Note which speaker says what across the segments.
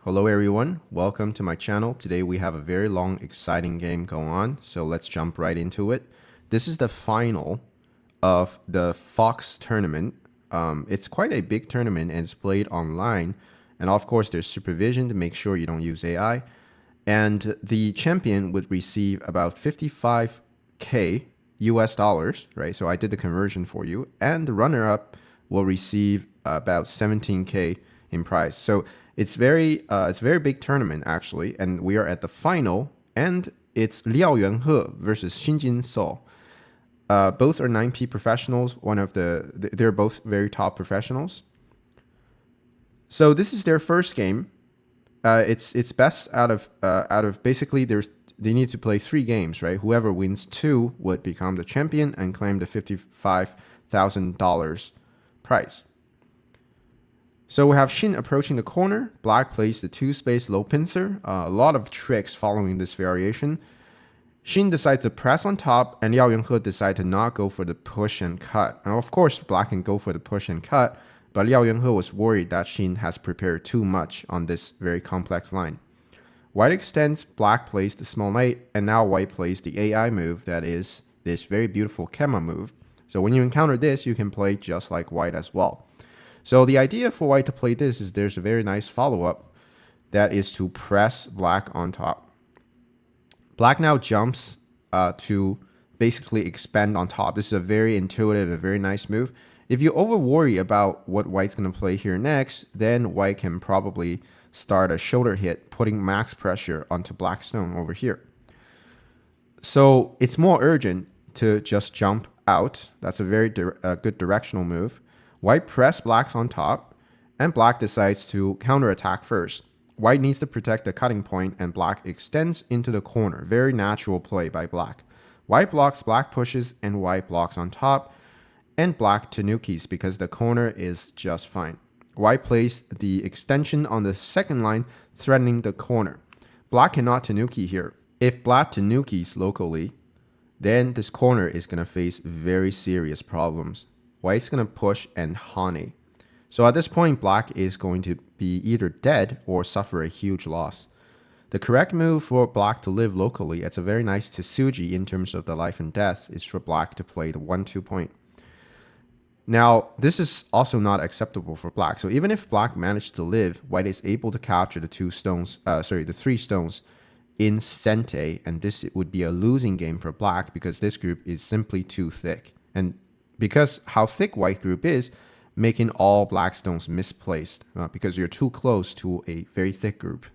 Speaker 1: Hello everyone, welcome to my channel. Today we have a very long, exciting game going on, so let's jump right into it. This is the final of the Fox tournament. It's quite a big tournament and it's played online. And of course, there's supervision to make sure you don't use AI. And the champion would receive about 55K US dollars, right? So I did the conversion for you. And the runner-up will receive about 17K in prize. So it's a very big tournament actually, and we are at the final, and it's Liao Yuanhe versus Shin Jinseo. Both are 9P professionals. They're both very top professionals. So this is their first game. It's best out of basically they need to play 3 games, right? Whoever wins 2 would become the champion and claim the $55,000 prize. So we have Shin approaching the corner. Black plays the 2-space low pincer. A lot of tricks following this variation. Shin decides to press on top, and Liao Yuanhe decides to not go for the push and cut. Now, of course, Black can go for the push and cut, but Liao Yuanhe was worried that Shin has prepared too much on this very complex line. White extends, Black plays the small knight, and now White plays the AI move, that is this very beautiful Kema move. So when you encounter this, you can play just like White as well. So the idea for White to play this is there's a very nice follow-up that is to press Black on top. Black now jumps to basically expand on top. This is a very intuitive and very nice move. If you over worry about what White's going to play here next, then White can probably start a shoulder hit, putting max pressure onto Black stone over here. So it's more urgent to just jump out. That's a very good directional move. White press Black's on top, and Black decides to counterattack first. White needs to protect the cutting point, and Black extends into the corner. Very natural play by Black. White blocks, Black pushes, and White blocks on top, and Black tanukis because the corner is just fine. White plays the extension on the second line, threatening the corner. Black cannot tanuki here. If Black tanukis locally, then this corner is going to face very serious problems. White's going to push and hane. So at this point, Black is going to be either dead or suffer a huge loss. The correct move for Black to live locally, it's a very nice Tsuji in terms of the life and death, is for Black to play the 1-2 point. Now, this is also not acceptable for Black. So even if Black managed to live, White is able to capture the 3 stones in Sente, and this would be a losing game for Black because this group is simply too thick. And because how thick White group is, making all Black stones misplaced because you're too close to a very thick group.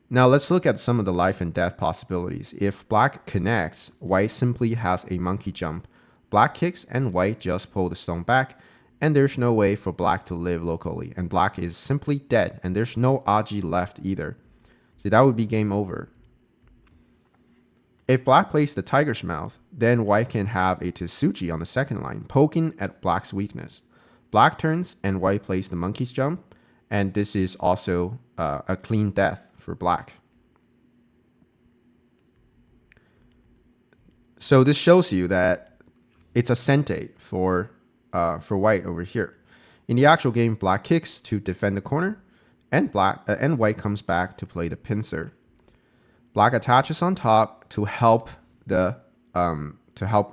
Speaker 1: Now let's look at some of the life and death possibilities. If Black connects, White simply has a monkey jump. Black kicks and White just pull the stone back, and there's no way for Black to live locally, and Black is simply dead, and there's no Aji left either. So that would be game over. If Black plays the tiger's mouth, then White can have a Tsuji on the second line, poking at Black's weakness. Black turns and White plays the monkey's jump, and this is also a clean death for Black. So this shows you that it's a Sente for White over here. In the actual game, Black kicks to defend the corner, and White comes back to play the pincer. Black attaches on top to help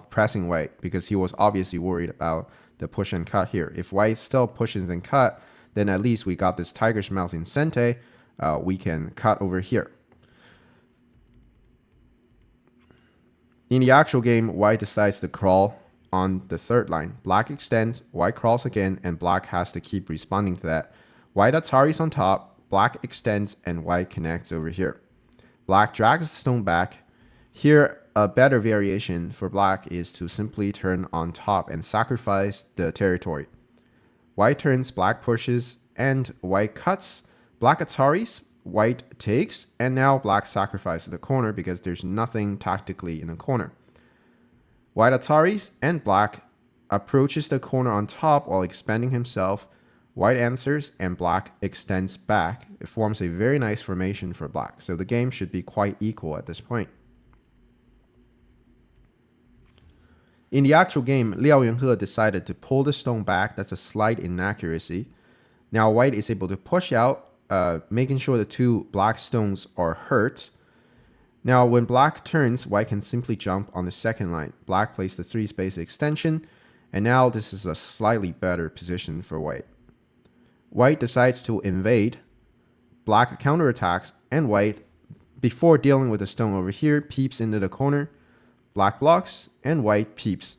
Speaker 1: pressing White because he was obviously worried about the push and cut here. If White still pushes and cut, then at least we got this tiger's mouth in Sente. We can cut over here. In the actual game, White decides to crawl on the third line. Black extends, White crawls again, and Black has to keep responding to that. White Atari's on top, Black extends, and White connects over here. Black drags the stone back. Here, a better variation for Black is to simply turn on top and sacrifice the territory. White turns, Black pushes, and White cuts. Black Ataris, White takes, and now Black sacrifices the corner because there's nothing tactically in the corner. White Ataris and Black approaches the corner on top while expanding himself. White answers and Black extends back. It forms a very nice formation for Black. So the game should be quite equal at this point. In the actual game, Liao Yuanhe decided to pull the stone back. That's a slight inaccuracy. Now White is able to push out making sure the two black stones are hurt. Now, when black turns, white can simply jump on the second line. Black plays the 3-space extension, and now this is a slightly better position for white. White decides to invade. Black counterattacks, and white, before dealing with the stone over here, peeps into the corner. Black blocks, and white peeps.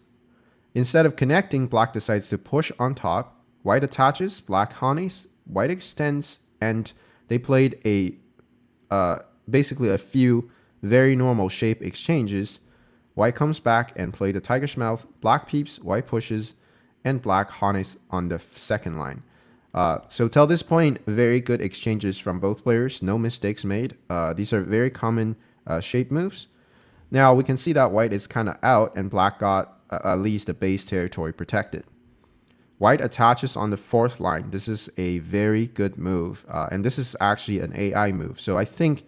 Speaker 1: Instead of connecting, black decides to push on top. White attaches, black honeys, white extends, and they played basically a few very normal shape exchanges. White comes back and played the tiger's mouth. Black peeps, white pushes, and black honeys on the second line. So till this point, very good exchanges from both players. No mistakes made. These are very common shape moves. Now we can see that white is kind of out, and black got at least the base territory protected. White attaches on the fourth line. This is a very good move, and this is actually an AI move. So I think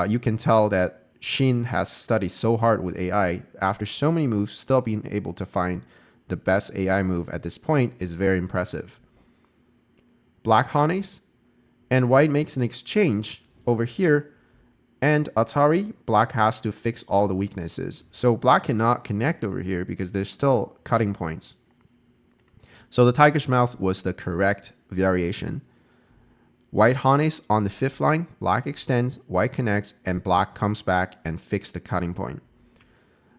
Speaker 1: you can tell that Shin has studied so hard with AI. After so many moves, still being able to find the best AI move at this point is very impressive. Black honeys, and white makes an exchange over here, and Atari, black has to fix all the weaknesses. So black cannot connect over here because there's still cutting points. So the tiger's mouth was the correct variation. White honeys on the fifth line, black extends, white connects, and black comes back and fixes the cutting point.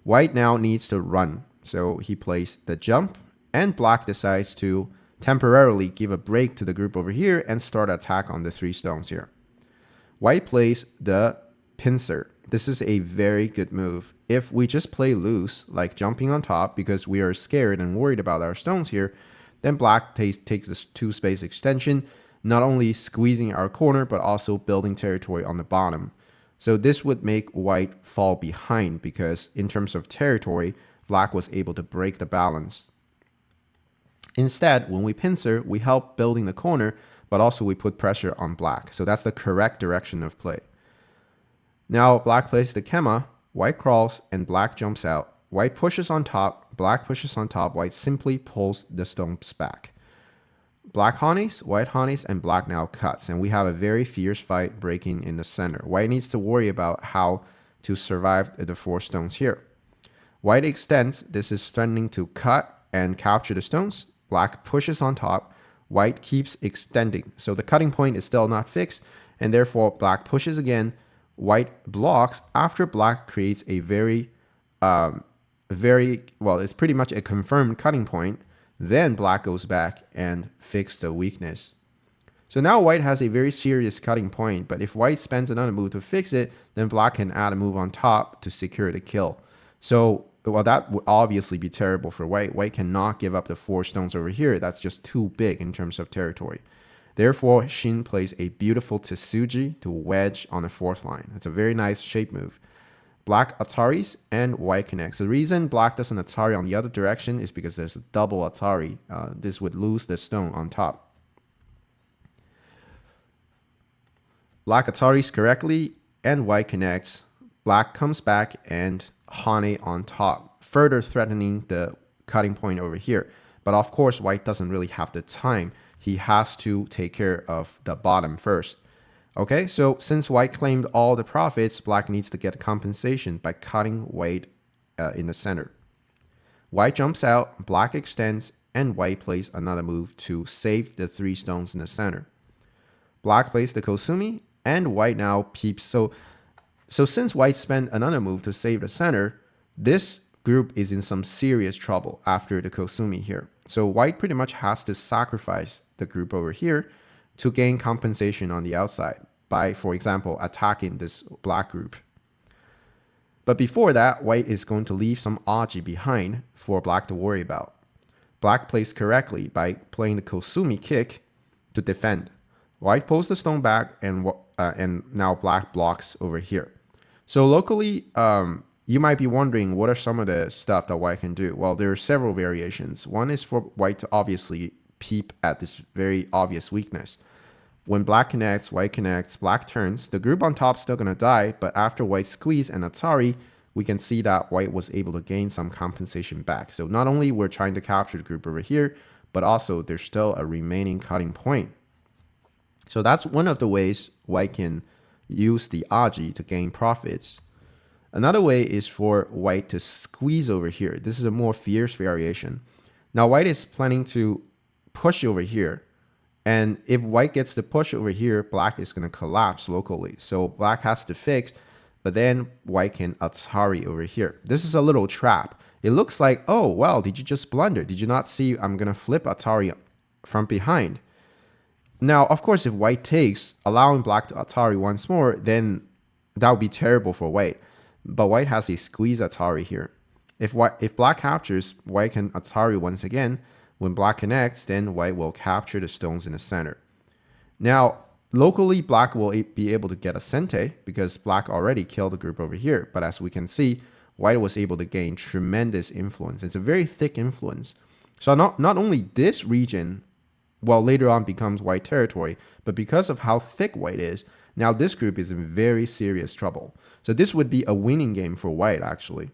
Speaker 1: White now needs to run, so he plays the jump, and black decides to temporarily give a break to the group over here and start attack on the 3 stones here. White plays the pincer. This is a very good move. If we just play loose, like jumping on top because we are scared and worried about our stones here, then black takes this 2-space extension, not only squeezing our corner, but also building territory on the bottom. So this would make white fall behind because in terms of territory, black was able to break the balance. Instead, when we pincer, we help building the corner, but also we put pressure on black. So that's the correct direction of play. Now black plays the Kema, white crawls, and black jumps out. White pushes on top, black pushes on top, white simply pulls the stones back. Black honeys, white honeys, and black now cuts. And we have a very fierce fight breaking in the center. White needs to worry about how to survive the 4 stones here. White extends. This is threatening to cut and capture the stones. Black pushes on top. White keeps extending. So the cutting point is still not fixed, and therefore black pushes again. White blocks after black creates a very, it's pretty much a confirmed cutting point. Then black goes back and fixes the weakness. So now white has a very serious cutting point, but if white spends another move to fix it, then black can add a move on top to secure the kill. So well, that would obviously be terrible for white. White cannot give up the 4 stones over here. That's just too big in terms of territory. Therefore, Shin plays a beautiful Tsuji to wedge on the 4th line. It's a very nice shape move. Black Ataris and white connects. The reason black doesn't Atari on the other direction is because there's a double Atari. This would lose the stone on top. Black Ataris correctly and white connects. Black comes back and Hane on top, further threatening the cutting point over here. But of course, white doesn't really have the time. He has to take care of the bottom first. Okay, so since white claimed all the profits, black needs to get compensation by cutting white in the center. White jumps out, black extends, and white plays another move to save the 3 stones in the center. Black plays the Kosumi, and white now peeps. So since white spent another move to save the center, this group is in some serious trouble after the Kosumi here. So white pretty much has to sacrifice the group over here to gain compensation on the outside by, for example, attacking this black group. But before that, white is going to leave some Aji behind for black to worry about. Black plays correctly by playing the Kosumi kick to defend. White pulls the stone back, and now black blocks over here. So locally, you might be wondering what are some of the stuff that white can do. Well, there are several variations. One is for white to obviously peep at this very obvious weakness. When black connects, white connects, black turns. The group on top is still going to die, but after white squeeze and Atari, we can see that white was able to gain some compensation back. So not only we're trying to capture the group over here, but also there's still a remaining cutting point. So that's one of the ways white can use the aji to gain profits. Another way is for white to squeeze over here. This is a more fierce variation. Now white is planning to push over here. And if white gets the push over here, black is going to collapse locally. So black has to fix, but then white can Atari over here. This is a little trap. It looks like, oh, well, did you just blunder? Did you not see I'm going to flip Atari from behind? Now, of course, if white takes, allowing black to Atari once more, then that would be terrible for white. But white has a squeeze Atari here. If black captures, white can Atari once again. When black connects, then white will capture the stones in the center. Now, locally, black will be able to get a sente because black already killed the group over here. But as we can see, white was able to gain tremendous influence. It's a very thick influence. So not only this region, well, later on becomes white territory, but because of how thick white is, now this group is in very serious trouble. So this would be a winning game for white, actually.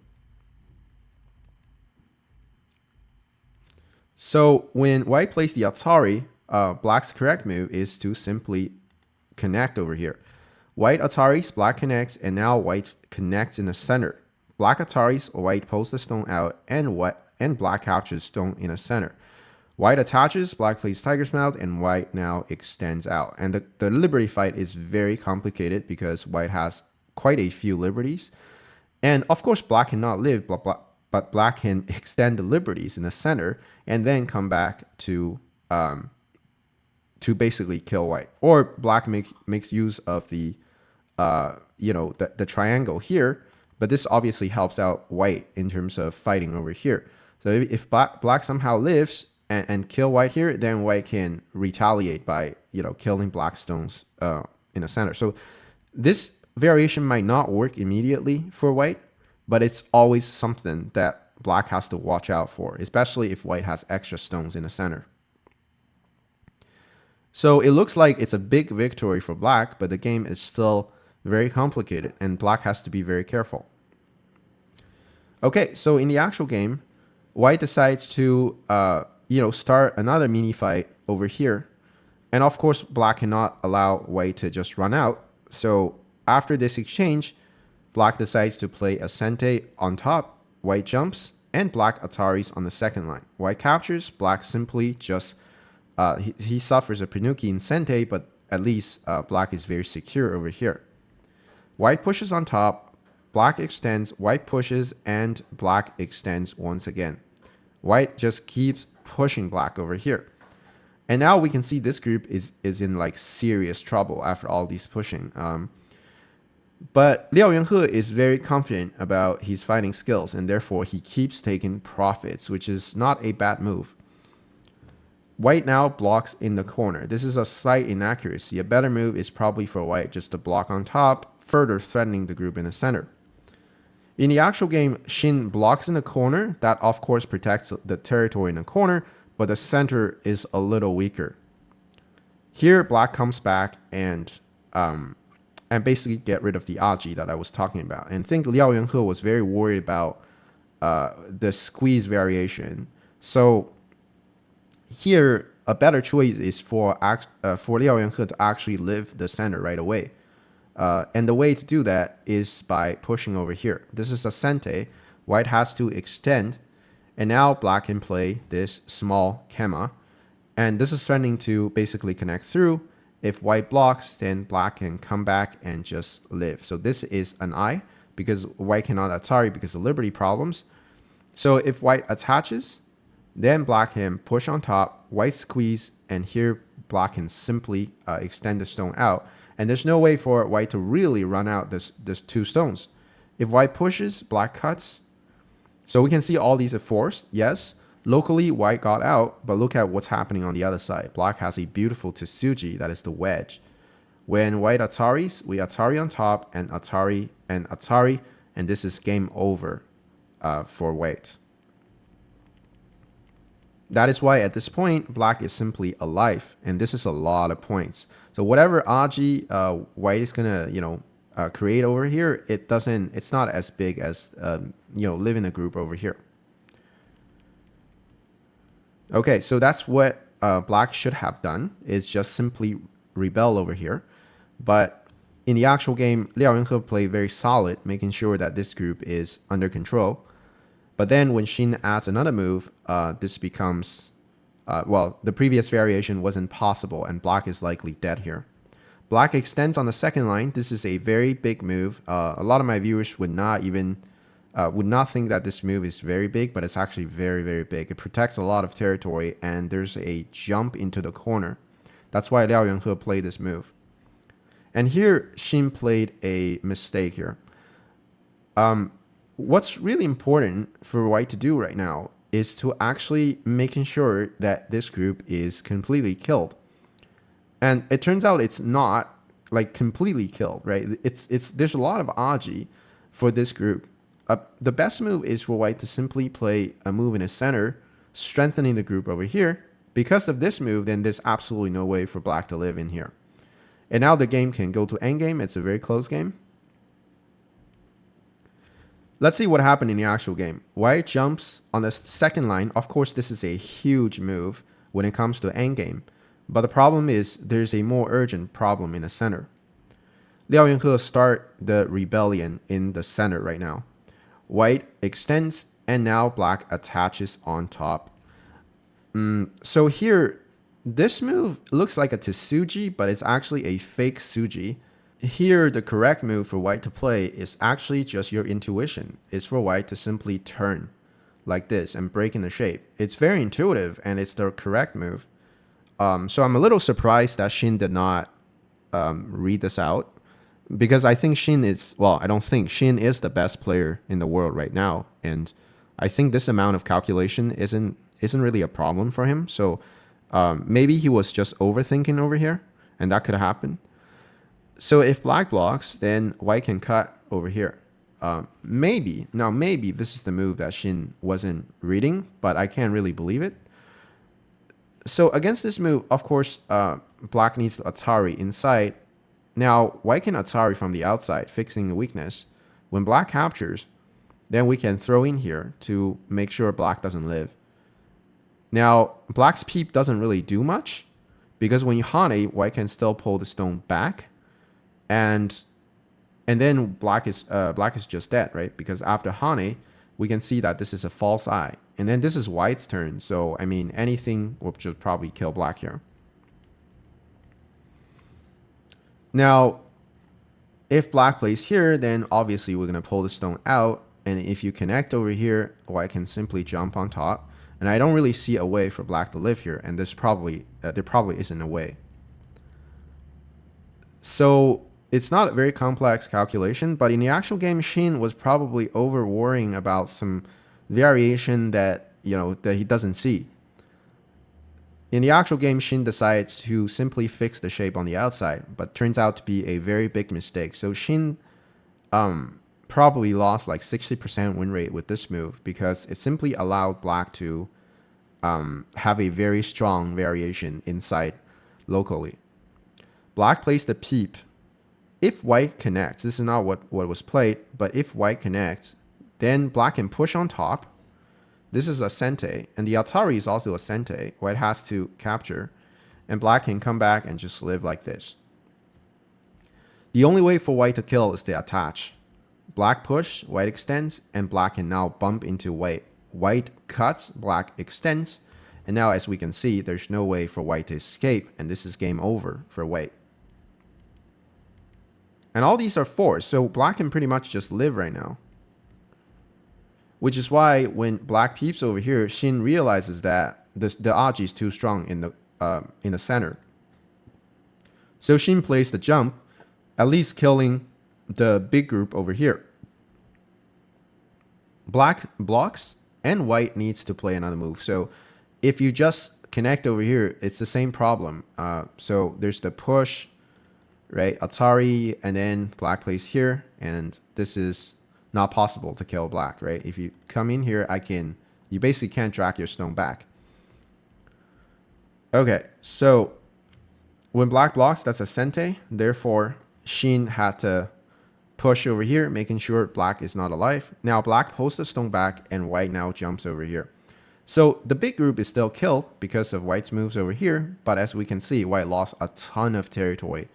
Speaker 1: So when white plays the Atari, black's correct move is to simply connect over here. White Ataris, black connects, and now white connects in the center. Black Ataris, white pulls the stone out, and black captures stone in the center. White attaches, black plays tiger's mouth, and white now extends out. And the liberty fight is very complicated because white has quite a few liberties. And of course, black cannot live, but black can extend the liberties in the center and then come back to basically kill white. Or black makes use of the the triangle here, but this obviously helps out white in terms of fighting over here. So if black somehow lives and kill white here, then white can retaliate by killing black stones in the center. So this variation might not work immediately for white, but it's always something that black has to watch out for, especially if white has extra stones in the center. So it looks like it's a big victory for black, but the game is still very complicated and black has to be very careful. Okay, so in the actual game, white decides to start another mini fight over here. And of course, black cannot allow white to just run out. So after this exchange, black decides to play a sente on top, white jumps, and black Ataris on the second line. White captures, black simply just, he suffers a Pinocchio in sente, but at least black is very secure over here. White pushes on top, black extends, white pushes, and black extends once again. White just keeps pushing black over here. And now we can see this group is in like serious trouble after all these pushing. But Liao Yuanhe is very confident about his fighting skills, and therefore he keeps taking profits, which is not a bad move. White now blocks in the corner. This is a slight inaccuracy. A better move is probably for white just to block on top, further threatening the group in the center. In the actual game, Shin blocks in the corner. That of course protects the territory in the corner, but the center is a little weaker. Here, black comes back and basically get rid of the aji that I was talking about. And I think Liao Yuanhe was very worried about the squeeze variation. So here, a better choice is for Liao Yuanhe to actually live the center right away. And the way to do that is by pushing over here. This is a sente. White has to extend. And now black can play this small kema. And this is threatening to basically connect through. If white blocks, then black can come back and just live. So this is an I, because white cannot Atari because of liberty problems. So if white attaches, then black can push on top, white squeeze, and here black can simply extend the stone out. And there's no way for white to really run out this two stones. If white pushes, black cuts. So we can see all these are forced, yes. Locally, white got out, but look at what's happening on the other side. Black has a beautiful Tsuji, that is the wedge. When white Ataris, we Atari on top, and Atari, and this is game over for white. That is why at this point, black is simply alive, and this is a lot of points. So whatever aji white is gonna create over here, it's not as big as live in a group over here. Okay, so that's what black should have done, is just simply rebel over here. But in the actual game, Liao Yuanhe played very solid, making sure that this group is under control. But then when Shin adds another move, this becomes, well, the previous variation wasn't possible, and black is likely dead here. Black extends on the second line. This is a very big move. A lot of my viewers would not think that this move is very big, but it's actually very, very big. It protects a lot of territory, and there's a jump into the corner. That's why Liao Yuanhe played this move. And here, Shin played a mistake here. What's really important for white to do right now is to actually making sure that this group is completely killed. And it turns out it's not like completely killed, right? There's a lot of aji for this group. The best move is for white to simply play a move in the center, strengthening the group over here. Because of this move, then there's absolutely no way for black to live in here. And now the game can go to endgame. It's a very close game. Let's see what happened in the actual game. White jumps on the second line. Of course, this is a huge move when it comes to endgame. But the problem is there's a more urgent problem in the center. Liao Yuanhe start the rebellion in the center right now. White extends, and now black attaches on top. So here, this move looks like a Tsuji, but it's actually a fake Suji. Here, the correct move for white to play is actually just your intuition. It's for white to simply turn like this and break in the shape. It's very intuitive, and it's the correct move. So I'm a little surprised that Shin did not read this out, because I think Shin is, well, I don't think Shin is the best player in the world right now, and I think this amount of calculation isn't really a problem for him. So maybe he was just overthinking over here, and that could happen. So if black blocks, then white can cut over here. Maybe this is the move that Shin wasn't reading, but I can't really believe it. So against this move, of course, black needs to Atari inside. Now, white can Atari from the outside, fixing the weakness. When black captures, then we can throw in here to make sure black doesn't live. Now, black's peep doesn't really do much, because when you Hane, white can still pull the stone back, and then black is just dead, right? Because after Hane, we can see that this is a false eye. And then this is white's turn. So, I mean, anything will just probably kill black here. Now, if black plays here, then obviously we're going to pull the stone out. And if you connect over here, white can simply jump on top. And I don't really see a way for black to live here. And there probably isn't a way. So it's not a very complex calculation. But in the actual game, Shin was probably over worrying about some variation that he doesn't see. In the actual game, Shin decides to simply fix the shape on the outside, but turns out to be a very big mistake. So Shin probably lost like 60% win rate with this move, because it simply allowed black to have a very strong variation inside locally. Black plays the peep. If white connects, this is not what was played, but if white connects, then black can push on top. This is a sente, and the Atari is also a sente. White has to capture, and black can come back and just live like this. The only way for white to kill is to attach. Black push, white extends, and black can now bump into white. White cuts, black extends, and now as we can see, there's no way for white to escape, and this is game over for white. And all these are forced, so black can pretty much just live right now. Which is why when black peeps over here, Shin realizes that the aji is too strong in the center. So Shin plays the jump, at least killing the big group over here. Black blocks, and white needs to play another move. So if you just connect over here, it's the same problem. So there's the push, right? Atari, and then black plays here, and this is not possible to kill black, right? If you come in here, you basically can't drag your stone back. Okay, so when black blocks, that's a sente. Therefore, Shin had to push over here, making sure black is not alive. Now black pulls the stone back, and white now jumps over here. So the big group is still killed because of white's moves over here, but as we can see, white lost a ton of territory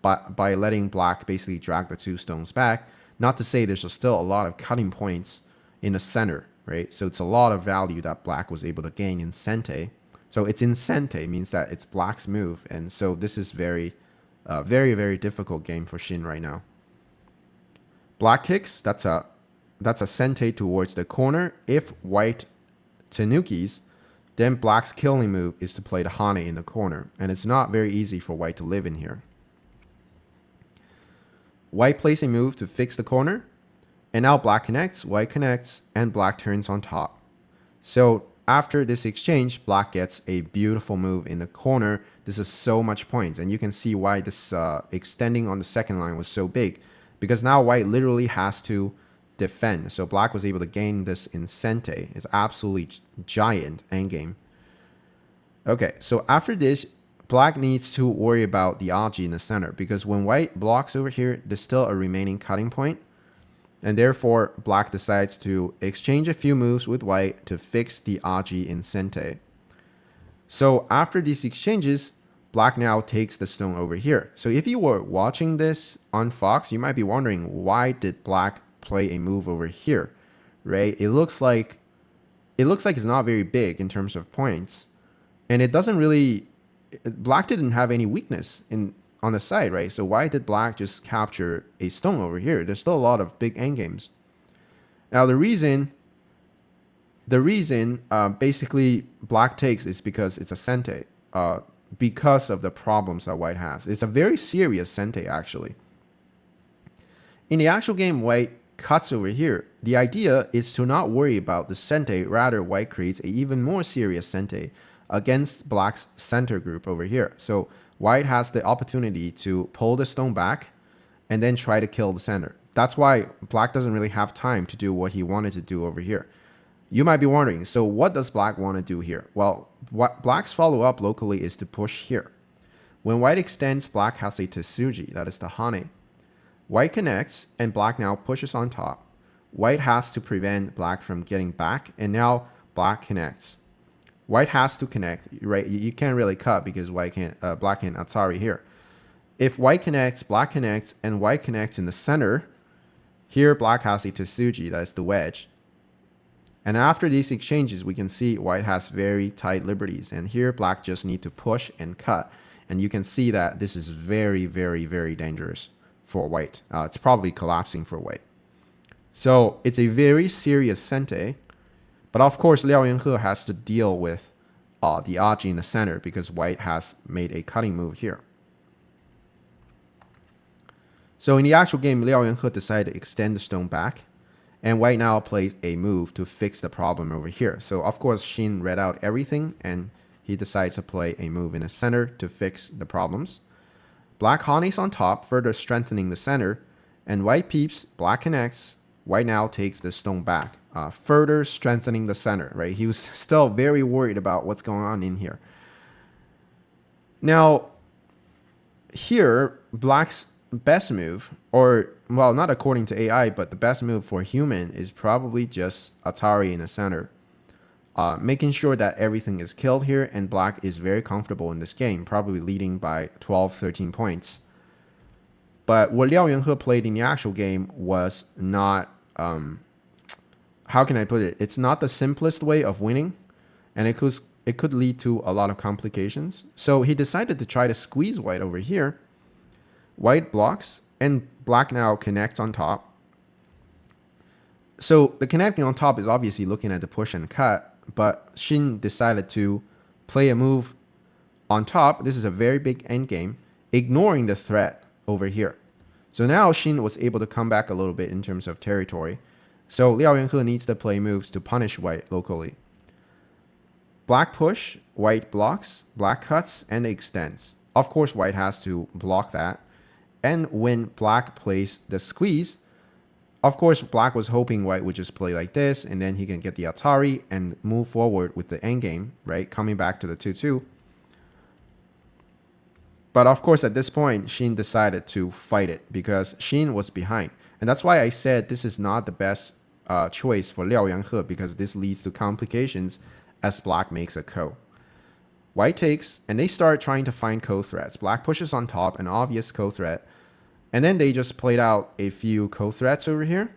Speaker 1: by letting black basically drag the 2 stones back. Not to say there's still a lot of cutting points in the center, right? So it's a lot of value that black was able to gain in Sente. So it's in Sente means that it's black's move, and so this is very, very difficult game for Shin right now. Black kicks, that's a Sente towards the corner. If white Tanukis, then black's killing move is to play the Hane in the corner, and it's not very easy for white to live in here. White plays a move to fix the corner, and now black connects, white connects, and black turns on top. So after this exchange, black gets a beautiful move in the corner. This is so much points, and you can see why this extending on the second line was so big, because now white literally has to defend. So black was able to gain this in Sente. It's absolutely giant endgame. Okay, so after this, black needs to worry about the Aji in the center, because when white blocks over here, there's still a remaining cutting point, and therefore black decides to exchange a few moves with white to fix the Aji in Sente. So after these exchanges, black now takes the stone over here. So if you were watching this on Fox, you might be wondering, why did black play a move over here, right? It looks like it's not very big in terms of points, and it doesn't really, black didn't have any weakness on the side, right? So why did black just capture a stone over here? There's still a lot of big endgames. Now the reason basically black takes is because it's a Sente, because of the problems that white has. It's a very serious Sente actually. In the actual game, white cuts over here. The idea is to not worry about the Sente, rather white creates an even more serious Sente against black's center group over here. So white has the opportunity to pull the stone back and then try to kill the center. That's why black doesn't really have time to do what he wanted to do over here. You might be wondering, so what does black want to do here? Well, what black's follow-up locally is to push here. When white extends, black has a Tsuji, that is the Hane. White connects, and black now pushes on top. White has to prevent black from getting back, and now black connects. White has to connect, right? You can't really cut because black can't Atari here. If white connects, black connects, and white connects in the center, here black has a Tsuji, that is the wedge. And after these exchanges, we can see white has very tight liberties, and here black just need to push and cut. And you can see that this is very dangerous for white. It's probably collapsing for white. So it's a very serious Sente. But of course, Liao Yuanhe has to deal with the Aji in the center because white has made a cutting move here. So in the actual game, Liao Yuanhe decided to extend the stone back, and white now plays a move to fix the problem over here. So of course, Shin read out everything, and he decides to play a move in the center to fix the problems. Black Hane's on top, further strengthening the center, and white peeps, black connects, white now takes the stone back, further strengthening the center, right? He was still very worried about what's going on in here. Now, here, black's best move, or, well, not according to AI, but the best move for human is probably just Atari in the center. Making sure that everything is killed here, and black is very comfortable in this game, probably leading by 12, 13 points. But what Liao Yuanhe played in the actual game was not, how can I put it? It's not the simplest way of winning, and it could lead to a lot of complications. So he decided to try to squeeze white over here. White blocks, and black now connects on top. So the connecting on top is obviously looking at the push and cut, but Shin decided to play a move on top. This is a very big endgame, ignoring the threat over here. So now Shin was able to come back a little bit in terms of territory. So Liao Yuanhe needs to play moves to punish white locally. Black push, white blocks, black cuts, and extends. Of course, white has to block that. And when black plays the squeeze, of course, black was hoping white would just play like this, and then he can get the Atari and move forward with the endgame, right? Coming back to the 2-2. But of course, at this point, Shin decided to fight it because Shin was behind. And that's why I said this is not the best choice for Liao Yuanhe, because this leads to complications as black makes a ko. White takes, and they start trying to find ko threats. Black pushes on top, an obvious ko threat. And then they just played out a few ko threats over here.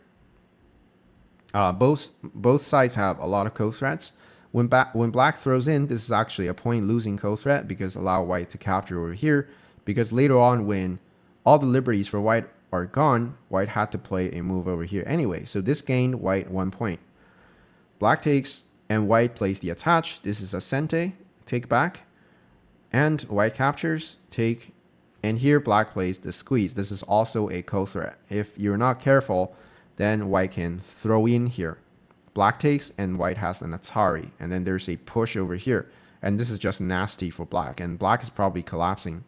Speaker 1: Both sides have a lot of ko threats. When black throws in, this is actually a point losing ko threat because allow white to capture over here. Because later on, when all the liberties for white are gone, white had to play a move over here anyway. So this gained white 1 point. Black takes, and white plays the attach. This is a sente, take back. And white captures, take, and here black plays the squeeze. This is also a ko threat. If you're not careful, then white can throw in here. Black takes, and white has an Atari. And then there's a push over here. And this is just nasty for black. And black is probably collapsing.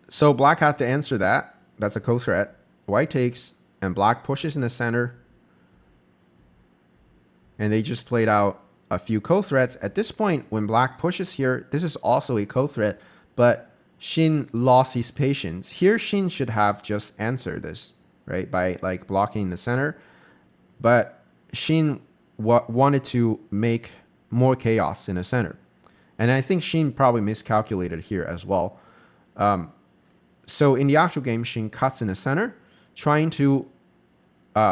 Speaker 1: So black had to answer that. That's a ko threat. White takes, and black pushes in the center. And they just played out a few ko threats. At this point, when black pushes here, this is also a ko threat. But Shin lost his patience. Here, Shin should have just answered this, right? By like blocking the center. But Shin wanted to make more chaos in the center. And I think Shin probably miscalculated here as well. So in the actual game, Shin cuts in the center, trying to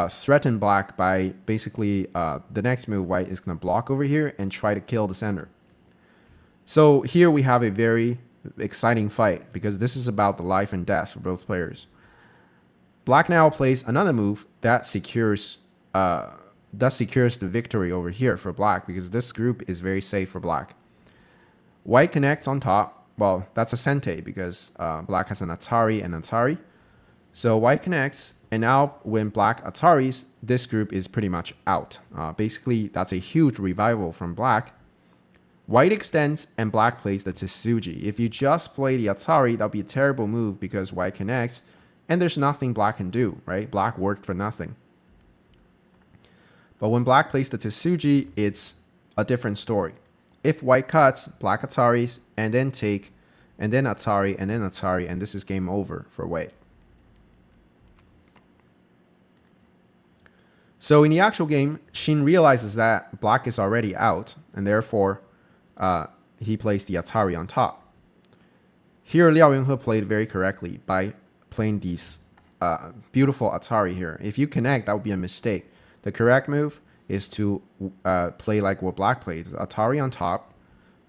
Speaker 1: threaten black by basically the next move, white is going to block over here and try to kill the center. So here we have a very exciting fight because this is about the life and death for both players. Black now plays another move that secures the victory over here for black because this group is very safe for black. White connects on top. Well, that's a sente because black has an Atari and Atari. So white connects, and now when black Ataris, this group is pretty much out. Basically, that's a huge revival from black. White extends, and black plays the Tsuji. If you just play the Atari, that'll be a terrible move because white connects, and there's nothing black can do, right? Black worked for nothing. But when black plays the Tsuji, it's a different story. If white cuts, black Ataris, and then take, and then Atari, and this is game over for white. So in the actual game, Shin realizes that black is already out, and therefore he plays the Atari on top. Here, Liao Yuanhe played very correctly by playing these beautiful Atari here. If you connect, that would be a mistake. The correct move is to play like what black played. Atari on top,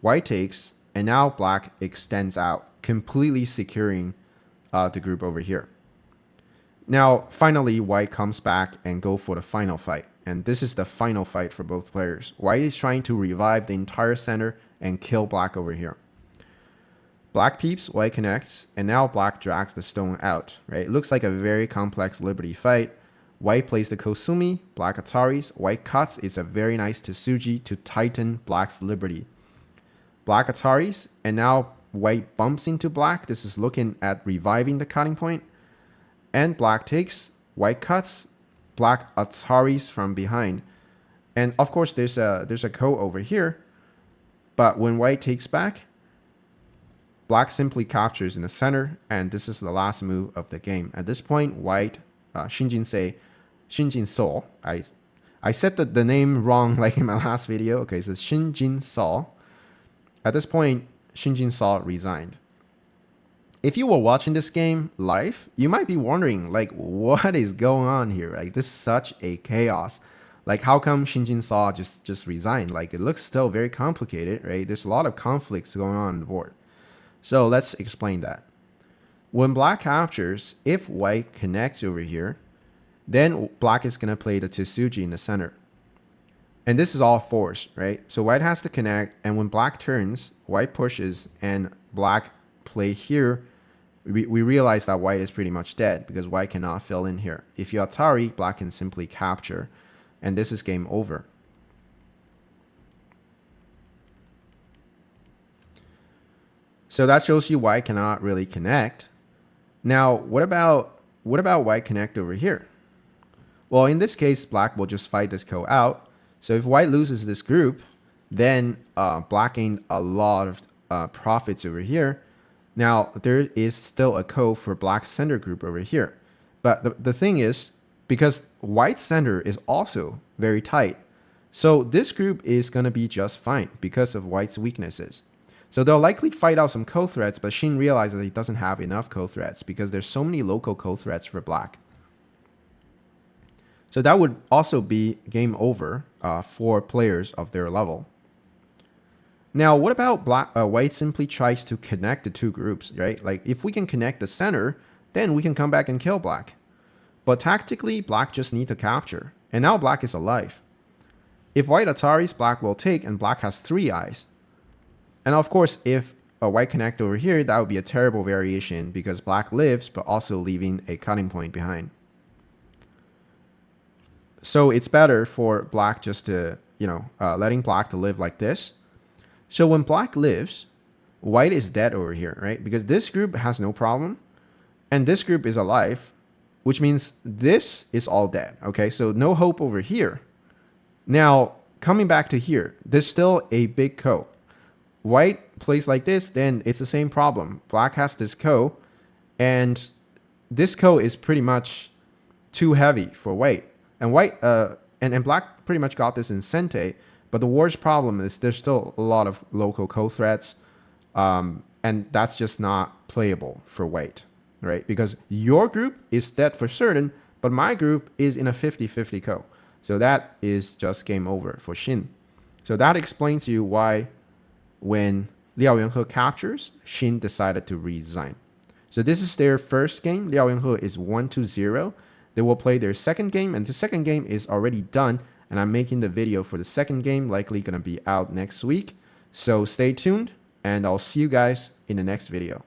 Speaker 1: white takes, and now black extends out, completely securing the group over here. Now, finally, white comes back and go for the final fight. And this is the final fight for both players. White is trying to revive the entire center and kill black over here. Black peeps, white connects, and now black drags the stone out. Right? It looks like a very complex liberty fight. White plays the Kosumi, black Ataris, white cuts. It's a very nice Tsuji to tighten black's liberty. Black Ataris, and now white bumps into black. This is looking at reviving the cutting point. And black takes, white cuts, black Ataris from behind. And of course, there's a ko over here. But when white takes back, black simply captures in the center. And this is the last move of the game. At this point, white, Shin Jinseo. I said the name wrong like in my last video. Okay, so Shin Jinseo. At this point, Shin Jinseo resigned. If you were watching this game live, you might be wondering, like, what is going on here? Like, this is such a chaos. Like, how come Shin Jinseo just resigned? Like, it looks still very complicated, right? There's a lot of conflicts going on the board. So let's explain that. When black captures, if white connects over here, then black is going to play the Tsuji in the center. And this is all forced, right? So white has to connect, and when black turns, white pushes, and black play here, we realize that white is pretty much dead because white cannot fill in here. If you Atari, black can simply capture, and this is game over. So that shows you white cannot really connect. Now, what about white connect over here? Well, in this case, black will just fight this ko out. So if white loses this group, then black gained a lot of profits over here. Now, there is still a ko for black center group over here. But the thing is, because White's center is also very tight. So this group is going to be just fine because of White's weaknesses. So they'll likely fight out some co-threats, but Shin realizes he doesn't have enough co-threats because there's so many local co-threats for Black. So that would also be game over for players of their level. Now, what about White simply tries to connect the two groups, right? Like if we can connect the center, then we can come back and kill Black. But tactically, Black just need to capture. And now Black is alive. If White Ataris, Black will take, and Black has 3 eyes. And of course, if a White connect over here, that would be a terrible variation because Black lives, but also leaving a cutting point behind. So it's better for Black just to, letting Black to live like this. So when Black lives, White is dead over here, right? Because this group has no problem, and this group is alive, which means this is all dead, okay? So no hope over here. Now, coming back to here, there's still a big co. White plays like this, then it's the same problem. Black has this co, and this co is pretty much too heavy for White. And White and Black pretty much got this in Sente, but the worst problem is there's still a lot of local co-threats, and that's just not playable for White, right? Because your group is dead for certain, but my group is in a 50-50 co. So that is just game over for Shin. So that explains to you why when Liao Yuanhe captures, Shin decided to resign. So this is their first game. Liao Yuanhe is 1-0. They will play their second game, and the second game is already done. And I'm making the video for the second game, likely going to be out next week. So stay tuned, and I'll see you guys in the next video.